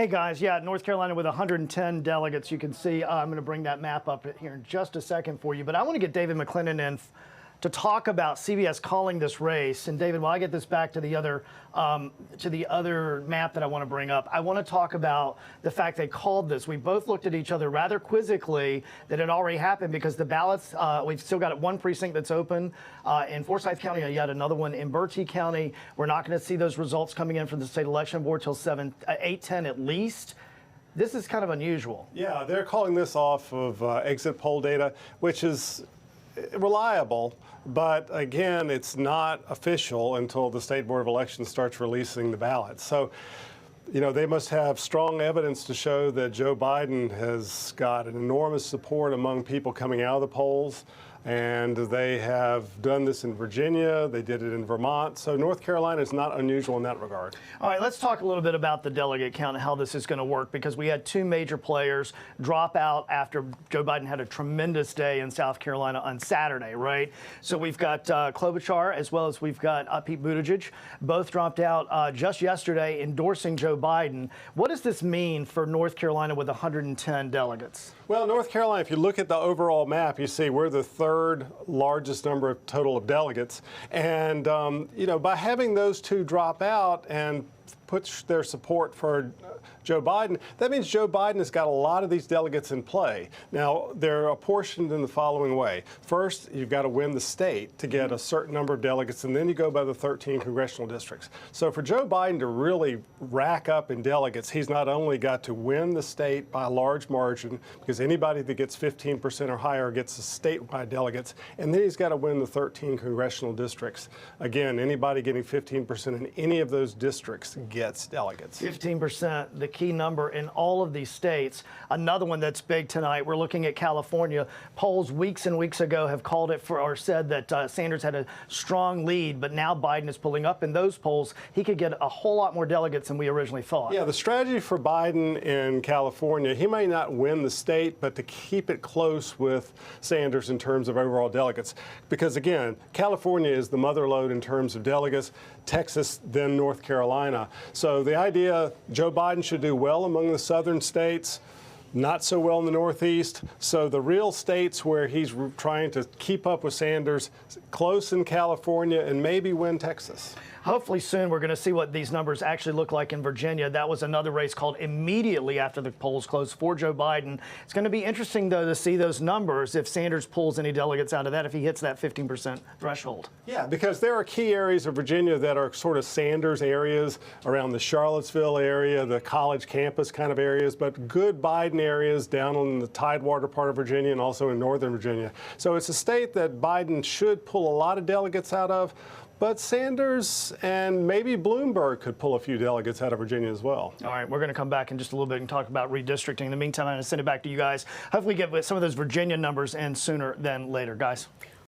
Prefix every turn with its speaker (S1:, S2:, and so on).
S1: Hey guys, yeah, North Carolina with 110 delegates. You can see, I'm going to bring that map up here in just a second for you, but I want to get David McClendon in to talk about CBS calling this race. And David, while I get this back to the other map that I want to bring up, I want to talk about the fact they called this. We both looked at each other rather quizzically that it already happened because the ballots, we've still got one precinct that's open in Forsyth County, yet another one in Bertie County. We're not going to see those results coming in from the state election board till 8:10 at least. This is kind of unusual.
S2: Yeah, they're calling this off of exit poll data, which is reliable, but again, it's not official until the State Board of Elections starts releasing the ballots. So, you know, they must have strong evidence to show that Joe Biden has got an enormous support among people coming out of the polls. And they have done this in Virginia. They did it in Vermont. So North Carolina is not unusual in that regard.
S1: All right, let's talk a little bit about the delegate count and how this is going to work, because we had two major players drop out after Joe Biden had a tremendous day in South Carolina on Saturday, right? So we've got Klobuchar as well as we've got Pete Buttigieg. Both dropped out just yesterday endorsing Joe Biden. What does this mean for North Carolina with 110 delegates?
S2: Well, North Carolina, if you look at the overall map, you see we're the third largest number of total of delegates. And, you know, by having those two drop out and put their support for Joe Biden, that means Joe Biden has got a lot of these delegates in play. Now, they're apportioned in the following way. First, you've got to win the state to get a certain number of delegates, and then you go by the 13 congressional districts. So for Joe Biden to really rack up in delegates, he's not only got to win the state by a large margin, because anybody that gets 15% or higher gets the statewide delegates, and then he's got to win the 13 congressional districts. Again, anybody getting 15% in any of those districts gets delegates.
S1: 15%, the key number in all of these states. Another one that's big tonight, we're looking at California. Polls weeks and weeks ago have called it for, or said that Sanders had a strong lead, but now Biden is pulling up in those polls. He could get a whole lot more delegates than we originally thought.
S2: Yeah, the strategy for Biden in California, he may not win the state, but to keep it close with Sanders in terms of overall delegates. Because again, California is the mother lode in terms of delegates, Texas, then North Carolina. So the idea, Joe Biden should do well among the southern states, not so well in the Northeast. So the real states where he's trying to keep up with Sanders, close in California and maybe win Texas.
S1: Hopefully soon we're going to see what these numbers actually look like in Virginia. That was another race called immediately after the polls closed for Joe Biden. It's going to be interesting, though, to see those numbers if Sanders pulls any delegates out of that, if he hits that 15% threshold.
S2: Yeah, because there are key areas of Virginia that are sort of Sanders areas around the Charlottesville area, the college campus kind of areas, but good Biden areas down on the Tidewater part of Virginia and also in Northern Virginia. So it's a state that Biden should pull a lot of delegates out of. But Sanders and maybe Bloomberg could pull a few delegates out of Virginia as well.
S1: All right, we're going to come back in just a little bit and talk about redistricting. In the meantime, I'm going to send it back to you guys. Hopefully get some of those Virginia numbers in sooner than later, guys.